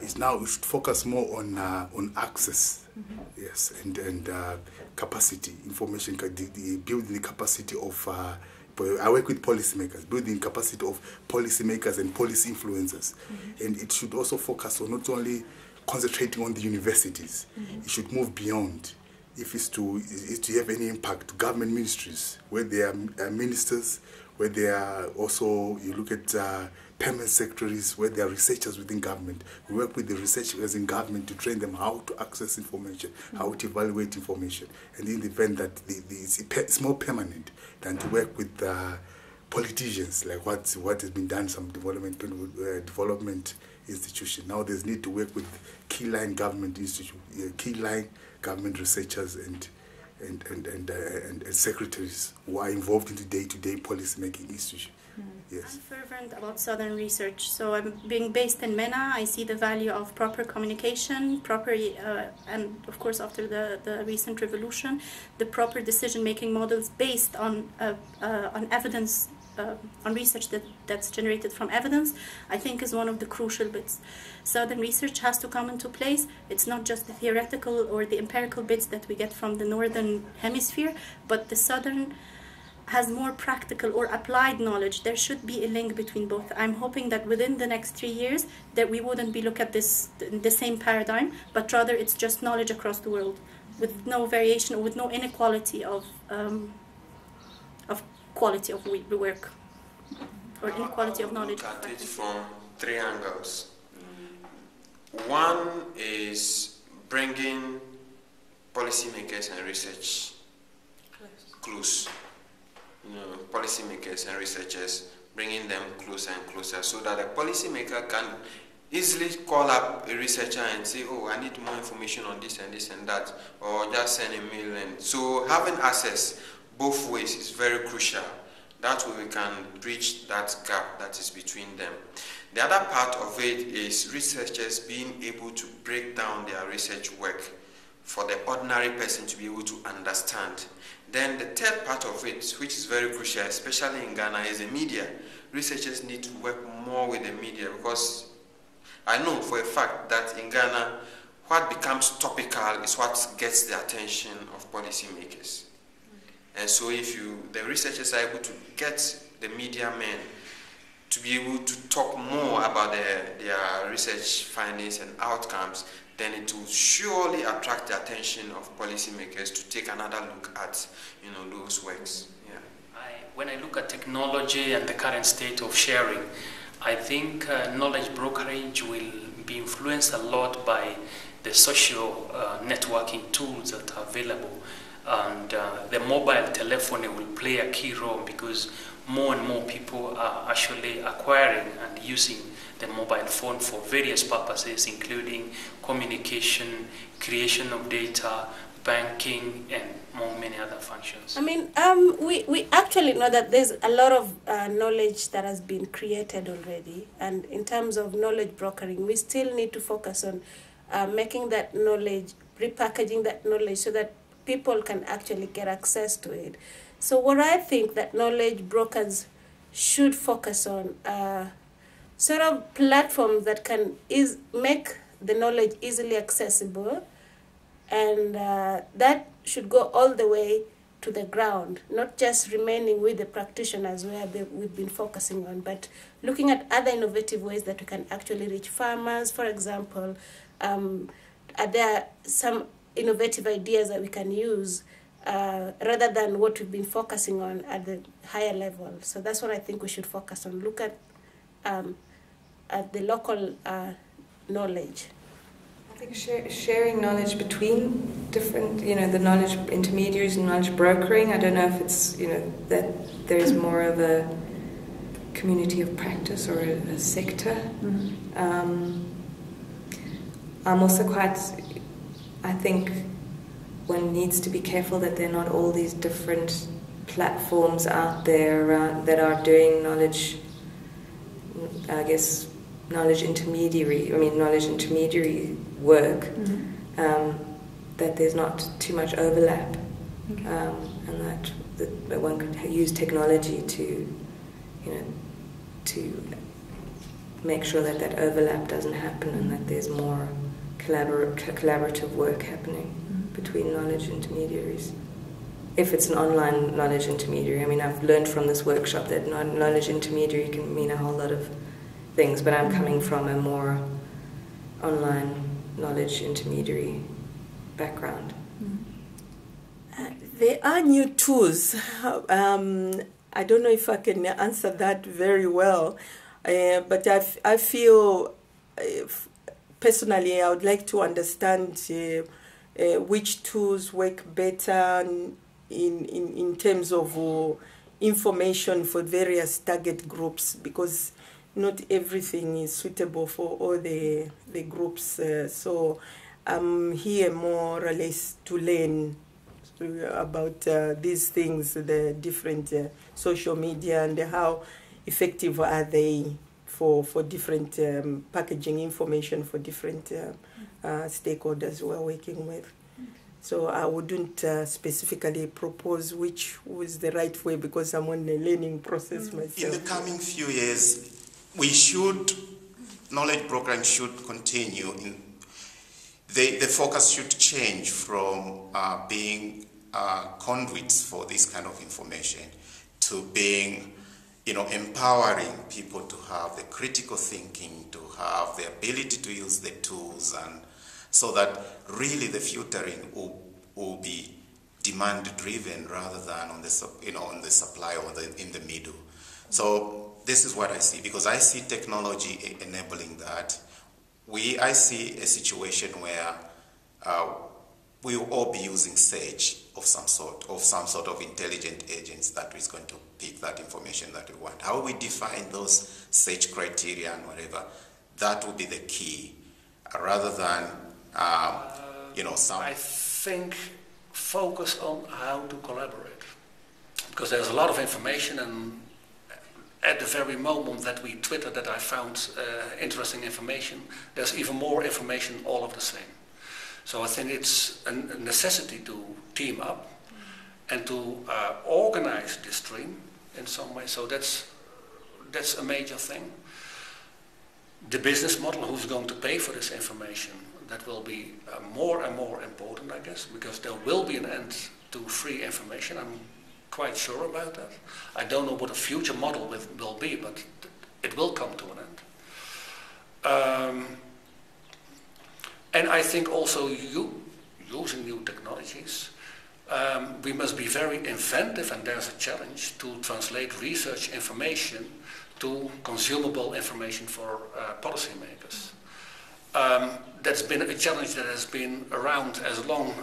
is now we should focus more on access, yes, and capacity, information, building the capacity of. I work with policymakers, building capacity of policymakers and policy influencers, and it should also focus on not only concentrating on the universities. It should move beyond. If it's to have any impact to government ministries, where there are ministers, where there are also, you look at permanent secretaries, where there are researchers within government. We work with the researchers in government to train them how to access information, how to evaluate information. And in the event that it's more permanent than to work with politicians, like what has been done, some development institution. Now there's need to work with key line government institute, key line government researchers and secretaries who are involved in the day-to-day policy-making institution. Yes. I'm fervent about Southern research. So I'm being based in MENA. I see the value of proper communication, and of course after the recent revolution, the proper decision-making models based on evidence, on research that's generated from evidence, I think is one of the crucial bits. Southern research has to come into place. It's not just the theoretical or the empirical bits that we get from the Northern Hemisphere, but the Southern has more practical or applied knowledge. There should be a link between both. I'm hoping that within the next 3 years that we wouldn't be looking at this in the same paradigm, but rather it's just knowledge across the world with no variation or with no inequality of quality of work or inequality of knowledge. Look at it from 3 angles. One is bringing policymakers and research close. Policymakers and researchers, bringing them closer and closer so that a policymaker can easily call up a researcher and say, oh, I need more information on this and this and that, or just send a mail. And so having access both ways is very crucial. That way we can bridge that gap that is between them. The other part of it is researchers being able to break down their research work for the ordinary person to be able to understand. Then the third part of it, which is very crucial, especially in Ghana, is the media. Researchers need to work more with the media, because I know for a fact that in Ghana, what becomes topical is what gets the attention of policymakers. And so if the researchers are able to get the media men to be able to talk more about their research findings and outcomes, then it will surely attract the attention of policymakers to take another look at those works. Yeah. When I look at technology and the current state of sharing, I think knowledge brokerage will be influenced a lot by the social networking tools that are available. And the mobile telephony will play a key role, because more and more people are actually acquiring and using the mobile phone for various purposes, including communication, creation of data, banking, and many other functions. I mean, we actually know that there's a lot of knowledge that has been created already, and in terms of knowledge brokering, we still need to focus on making that knowledge, repackaging that knowledge so that people can actually get access to it. So what I think that knowledge brokers should focus on sort of platforms that can make the knowledge easily accessible, and that should go all the way to the ground, not just remaining with the practitioners where we've been focusing on, but looking at other innovative ways that we can actually reach farmers, for example. Are there some innovative ideas that we can use rather than what we've been focusing on at the higher level? So that's what I think we should focus on. Look at the local knowledge. I think sharing knowledge between different, the knowledge intermediaries and knowledge brokering. I don't know if it's, that there is more of a community of practice or a sector. Mm-hmm. I'm also I think one needs to be careful that there are not all these different platforms out there that are doing knowledge intermediary work, mm-hmm. That there's not too much overlap, okay. And that one could use technology to make sure that that overlap doesn't happen and that there's more collaborative work happening between knowledge intermediaries. If it's an online knowledge intermediary, I mean, I've learned from this workshop that knowledge intermediary can mean a whole lot of things, but I'm coming from a more online knowledge intermediary background. There are new tools. I don't know if I can answer that very well, but I feel, personally, I would like to understand which tools work better in terms of information for various target groups, because not everything is suitable for all the groups. So I'm here more or less to learn about these things, the different social media, and how effective are they for different packaging information for different stakeholders we are working with. So I wouldn't specifically propose which was the right way, because I'm on the learning process myself. In the coming few years, knowledge brokering should continue. The focus should change from being conduits for this kind of information to being, empowering people to have the critical thinking, to have the ability to use the tools, and so that really the filtering will be demand-driven rather than on the on the supply or in the middle. So this is what I see, because I see technology enabling that. I see a situation where we will all be using Sage of some sort of intelligent agents that is going to pick that information that we want. How we define those Sage criteria and whatever, that will be the key, rather than I think focus on how to collaborate, because there's a lot of information, and at the very moment that we Twitter that I found interesting information, there's even more information all of the same. So I think it's a necessity to team up and to organize this stream in some way. So that's a major thing. The business model, who's going to pay for this information, that will be more and more important, I guess, because there will be an end to free information. I'm quite sure about that. I don't know what a future model will be, but it will come to an end. And I think also using new technologies, we must be very inventive, and there's a challenge to translate research information to consumable information for policymakers. That's been a challenge that has been around as long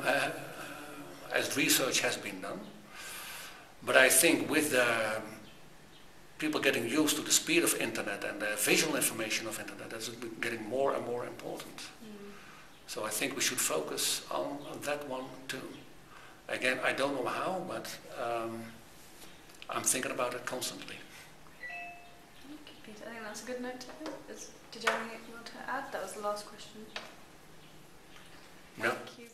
as research has been done. But I think with people getting used to the speed of internet and the visual information of internet, that's getting more and more important. So I think we should focus on that one too. Again, I don't know how, but I'm thinking about it constantly. Okay, Peter, I think that's a good note to end. Did you have anything you want to add? That was the last question. No. Thank you.